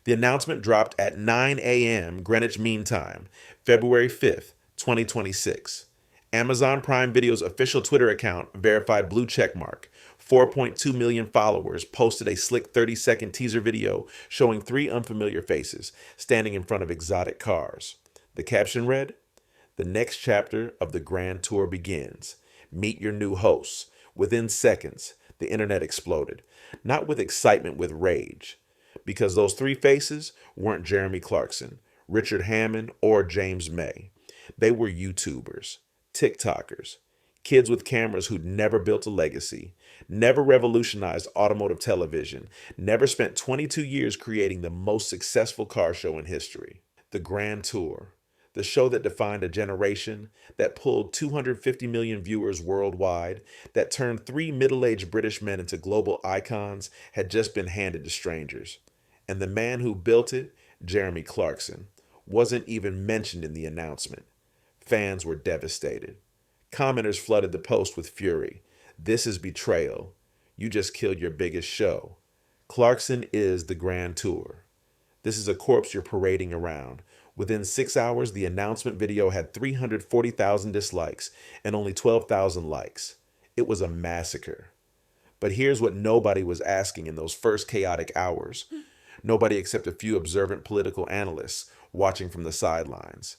The announcement dropped at 9 a.m. Greenwich Mean Time, February 5th, 2026. Amazon Prime Video's official Twitter account, verified blue checkmark, 4.2 million followers, posted a slick 30-second teaser video showing three unfamiliar faces standing in front of exotic cars. The caption read, "The next chapter of the Grand Tour begins. Meet your new hosts." Within seconds, the internet exploded, not with excitement, with rage. Because those three faces weren't Jeremy Clarkson, Richard Hammond, or James May. They were YouTubers, TikTokers, kids with cameras who'd never built a legacy, never revolutionized automotive television, never spent 22 years creating the most successful car show in history. The Grand Tour, the show that defined a generation, that pulled 250 million viewers worldwide, that turned three middle-aged British men into global icons, had just been handed to strangers. And the man who built it, Jeremy Clarkson, wasn't even mentioned in the announcement. Fans were devastated. Commenters flooded the post with fury. "This is betrayal. You just killed your biggest show. Clarkson is the Grand Tour. This is a corpse you're parading around." Within 6 hours, the announcement video had 340,000 dislikes and only 12,000 likes. It was a massacre. But here's what nobody was asking in those first chaotic hours. Nobody except a few observant political analysts watching from the sidelines.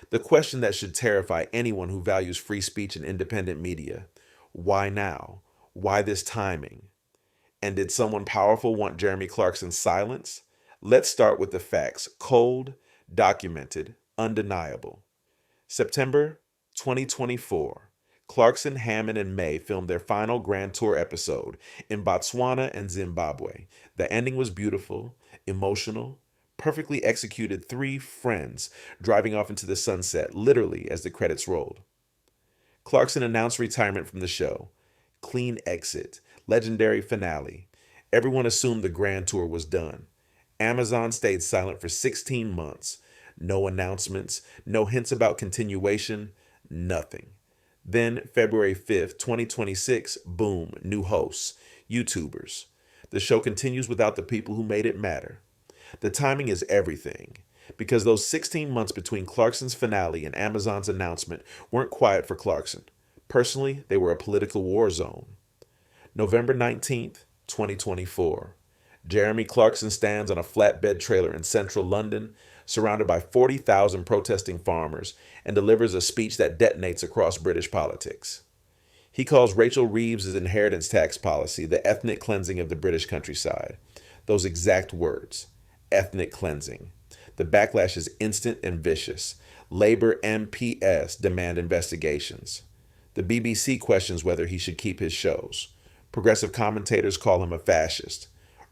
The question that should terrify anyone who values free speech and independent media: why now? Why this timing? And did someone powerful want Jeremy Clarkson's silence? Let's start with the facts. Cold, documented, undeniable. September 2024. Clarkson, Hammond, and May filmed their final Grand Tour episode in Botswana and Zimbabwe. The ending was beautiful, emotional, perfectly executed. Three friends driving off into the sunset, literally as the credits rolled. Clarkson announced retirement from the show. Clean exit, legendary finale. Everyone assumed the Grand Tour was done. Amazon stayed silent for 16 months. No announcements, no hints about continuation, nothing. Then, February 5th, 2026, boom, new hosts, YouTubers. The show continues without the people who made it matter. The timing is everything, because those 16 months between Clarkson's finale and Amazon's announcement weren't quiet for Clarkson. Personally, they were a political war zone. November 19th, 2024. Jeremy Clarkson stands on a flatbed trailer in central London, surrounded by 40,000 protesting farmers, and delivers a speech that detonates across British politics. He calls Rachel Reeves' inheritance tax policy the ethnic cleansing of the British countryside. Those exact words, ethnic cleansing. The backlash is instant and vicious. Labour MPs demand investigations. The BBC questions whether he should keep his shows. Progressive commentators call him a fascist.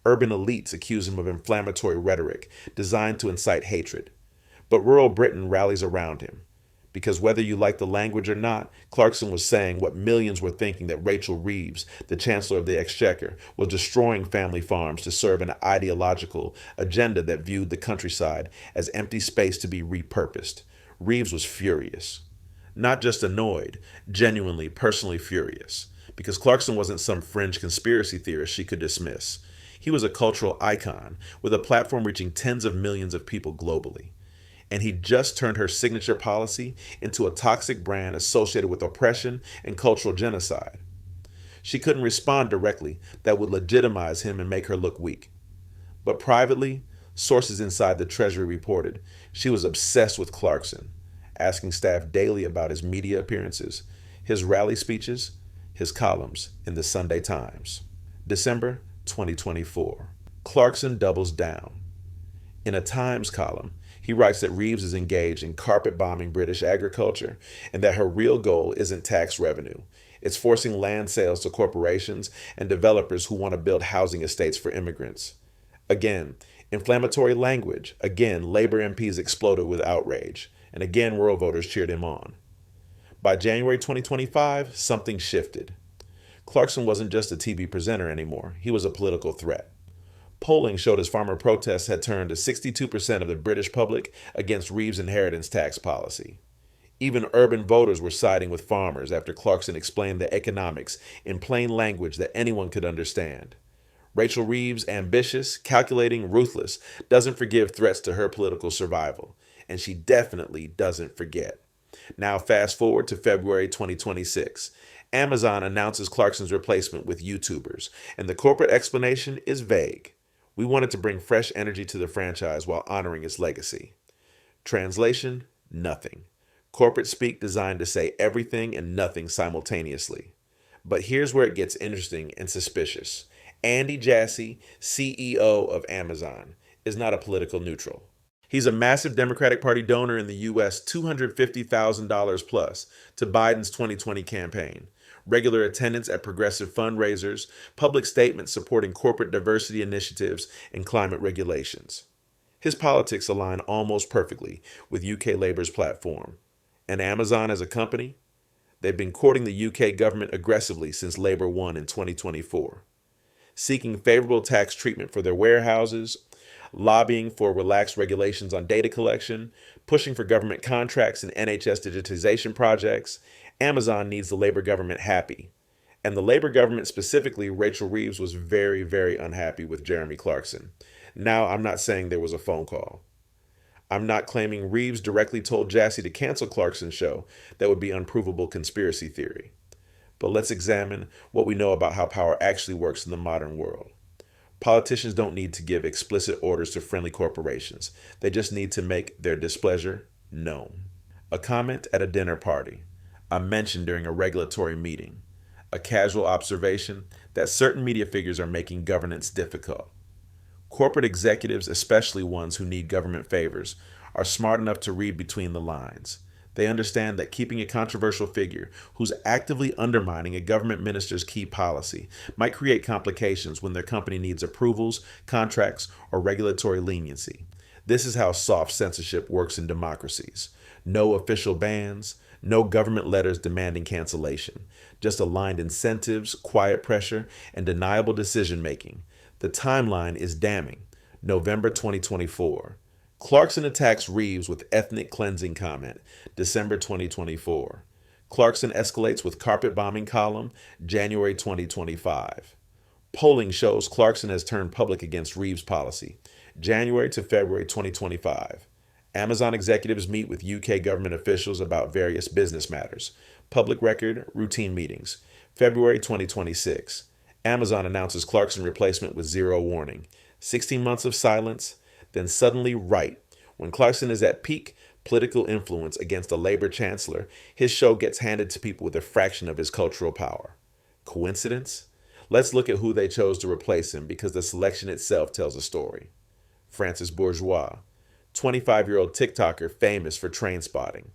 Urban elites accuse him of inflammatory rhetoric designed to incite hatred. But rural Britain rallies around him. Because whether you like the language or not, Clarkson was saying what millions were thinking, that Rachel Reeves, the Chancellor of the Exchequer, was destroying family farms to serve an ideological agenda that viewed the countryside as empty space to be repurposed. Reeves was furious. Not just annoyed, genuinely, personally furious. Because Clarkson wasn't some fringe conspiracy theorist she could dismiss. He was a cultural icon with a platform reaching tens of millions of people globally. And he just turned her signature policy into a toxic brand associated with oppression and cultural genocide. She couldn't respond directly that would legitimize him and make her look weak. But privately, sources inside the Treasury reported she was obsessed with Clarkson, asking staff daily about his media appearances, his rally speeches, his columns in the Sunday Times. December 2024. Clarkson doubles down. In a Times column, he writes that Reeves is engaged in carpet-bombing British agriculture and that her real goal isn't tax revenue. It's forcing land sales to corporations and developers who want to build housing estates for immigrants. Again, inflammatory language. Again, Labour MPs exploded with outrage. And again, rural voters cheered him on. By January 2025, something shifted. Clarkson wasn't just a TV presenter anymore. He was a political threat. Polling showed his farmer protests had turned to 62% of the British public against Reeves' inheritance tax policy. Even urban voters were siding with farmers after Clarkson explained the economics in plain language that anyone could understand. Rachel Reeves, ambitious, calculating, ruthless, doesn't forgive threats to her political survival. And she definitely doesn't forget. Now, fast forward to February 2026. Amazon announces Clarkson's replacement with YouTubers, and the corporate explanation is vague. We wanted to bring fresh energy to the franchise while honoring its legacy. Translation: nothing. Corporate speak designed to say everything and nothing simultaneously. But here's where it gets interesting and suspicious. Andy Jassy, CEO of Amazon, is not a political neutral. He's a massive Democratic Party donor in the U.S., $250,000 plus to Biden's 2020 campaign, regular attendance at progressive fundraisers, public statements supporting corporate diversity initiatives and climate regulations. His politics align almost perfectly with UK Labour's platform. And Amazon as a company? They've been courting the UK government aggressively since Labour won in 2024, seeking favorable tax treatment for their warehouses, lobbying for relaxed regulations on data collection, pushing for government contracts and NHS digitization projects. Amazon needs the Labour government happy. And the Labour government, specifically Rachel Reeves, was very, very unhappy with Jeremy Clarkson. Now, I'm not saying there was a phone call. I'm not claiming Reeves directly told Jassy to cancel Clarkson's show. That would be unprovable conspiracy theory. But let's examine what we know about how power actually works in the modern world. Politicians don't need to give explicit orders to friendly corporations. They just need to make their displeasure known. A comment at a dinner party, a mention during a regulatory meeting, a casual observation that certain media figures are making governance difficult. Corporate executives, especially ones who need government favors, are smart enough to read between the lines. They understand that keeping a controversial figure who's actively undermining a government minister's key policy might create complications when their company needs approvals, contracts, or regulatory leniency. This is how soft censorship works in democracies. No official bans, no government letters demanding cancellation, just aligned incentives, quiet pressure, and deniable decision-making. The timeline is damning. November 2024. Clarkson attacks Reeves with ethnic cleansing comment, December 2024. Clarkson escalates with carpet bombing column, January 2025. Polling shows Clarkson has turned public against Reeves policy, January to February 2025. Amazon executives meet with UK government officials about various business matters. Public record, routine meetings, February 2026. Amazon announces Clarkson replacement with zero warning. 16 months of silence. Then suddenly, right when Clarkson is at peak political influence against a Labour chancellor, his show gets handed to people with a fraction of his cultural power. Coincidence? Let's look at who they chose to replace him because the selection itself tells a story. Francis Bourgeois, 25-year-old TikToker famous for train spotting.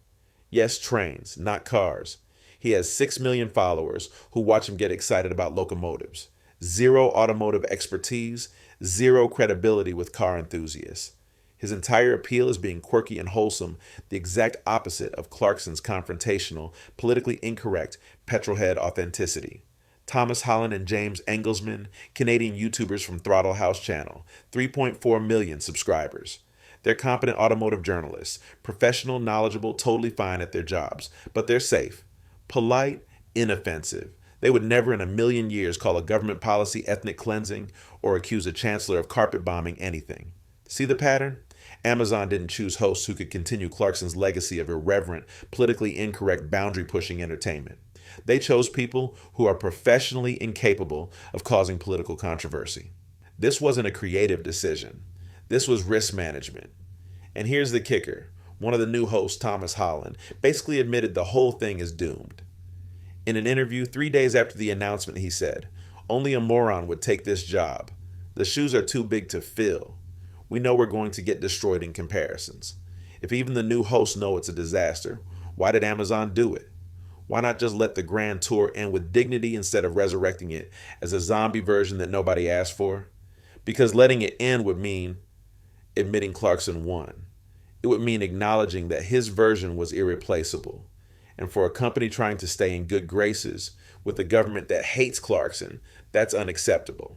Yes, trains, not cars. He has 6 million followers who watch him get excited about locomotives. Zero automotive expertise, zero credibility with car enthusiasts. His entire appeal is being quirky and wholesome, the exact opposite of Clarkson's confrontational, politically incorrect, petrolhead authenticity. Thomas Holland and James Engelsman, Canadian YouTubers from Throttle House Channel, 3.4 million subscribers. They're competent automotive journalists, professional, knowledgeable, totally fine at their jobs, but they're safe, polite, inoffensive. They would never in a million years call a government policy ethnic cleansing or accuse a chancellor of carpet bombing anything. See the pattern? Amazon didn't choose hosts who could continue Clarkson's legacy of irreverent, politically incorrect, boundary-pushing entertainment. They chose people who are professionally incapable of causing political controversy. This wasn't a creative decision. This was risk management. And here's the kicker. One of the new hosts, Thomas Holland, basically admitted the whole thing is doomed. In an interview 3 days after the announcement, he said, "Only a moron would take this job. The shoes are too big to fill. We know we're going to get destroyed in comparisons. If even the new hosts know it's a disaster, why did Amazon do it? Why not just let the grand tour end with dignity instead of resurrecting it as a zombie version that nobody asked for? Because letting it end would mean admitting Clarkson won. It would mean acknowledging that his version was irreplaceable. And for a company trying to stay in good graces with a government that hates Clarkson, that's unacceptable.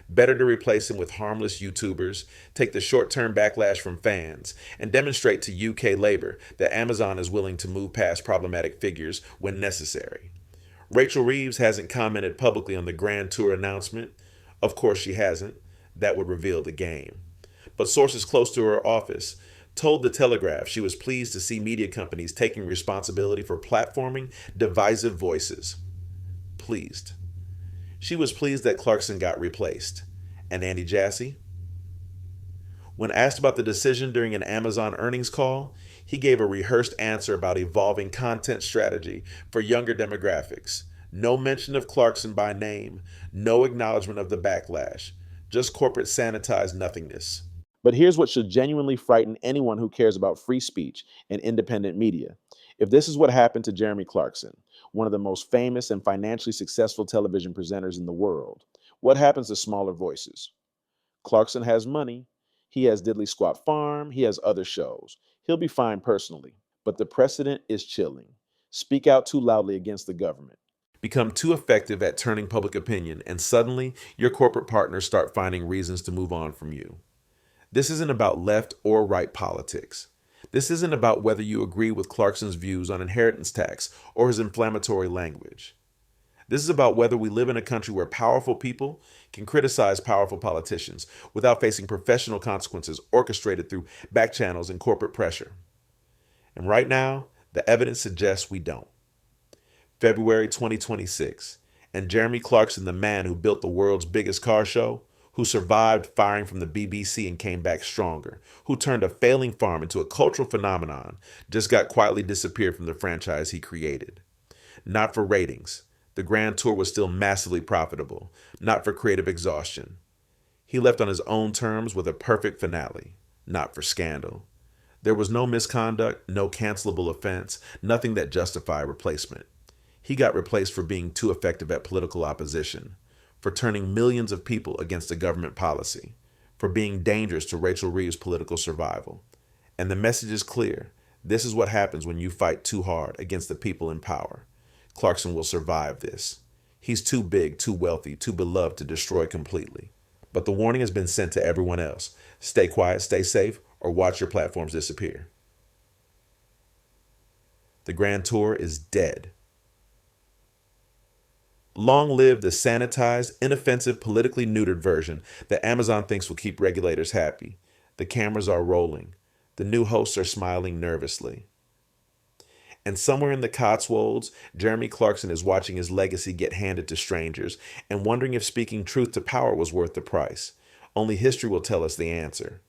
Better to replace him with harmless YouTubers, take the short-term backlash from fans, and demonstrate to UK Labour that Amazon is willing to move past problematic figures when necessary. Rachel Reeves hasn't commented publicly on the Grand Tour announcement. Of course, she hasn't. That would reveal the game. But sources close to her office told The Telegraph she was pleased to see media companies taking responsibility for platforming divisive voices. Pleased. She was pleased that Clarkson got replaced. And Andy Jassy? When asked about the decision during an Amazon earnings call, he gave a rehearsed answer about evolving content strategy for younger demographics. No mention of Clarkson by name, no acknowledgement of the backlash, just corporate sanitized nothingness. But here's what should genuinely frighten anyone who cares about free speech and independent media. If this is what happened to Jeremy Clarkson, one of the most famous and financially successful television presenters in the world, what happens to smaller voices? Clarkson has money. He has Diddley Squat Farm. He has other shows. He'll be fine personally. But the precedent is chilling. Speak out too loudly against the government. Become too effective at turning public opinion, and suddenly your corporate partners start finding reasons to move on from you. This isn't about left or right politics. This isn't about whether you agree with Clarkson's views on inheritance tax or his inflammatory language. This is about whether we live in a country where powerful people can criticize powerful politicians without facing professional consequences orchestrated through back channels and corporate pressure. And right now, the evidence suggests we don't. February 2026, and Jeremy Clarkson, the man who built the world's biggest car show, who survived firing from the BBC and came back stronger, who turned a failing farm into a cultural phenomenon, just got quietly disappeared from the franchise he created. Not for ratings. The Grand Tour was still massively profitable, not for creative exhaustion. He left on his own terms with a perfect finale, not for scandal. There was no misconduct, no cancelable offense, nothing that justified replacement. He got replaced for being too effective at political opposition, for turning millions of people against a government policy, for being dangerous to Rachel Reeves' political survival. And the message is clear. This is what happens when you fight too hard against the people in power. Clarkson will survive this. He's too big, too wealthy, too beloved to destroy completely. But the warning has been sent to everyone else. Stay quiet, stay safe, or watch your platforms disappear. The Grand Tour is dead. Long live the sanitized, inoffensive, politically neutered version that Amazon thinks will keep regulators happy. The cameras are rolling. The new hosts are smiling nervously. And somewhere in the Cotswolds, Jeremy Clarkson is watching his legacy get handed to strangers and wondering if speaking truth to power was worth the price. Only history will tell us the answer.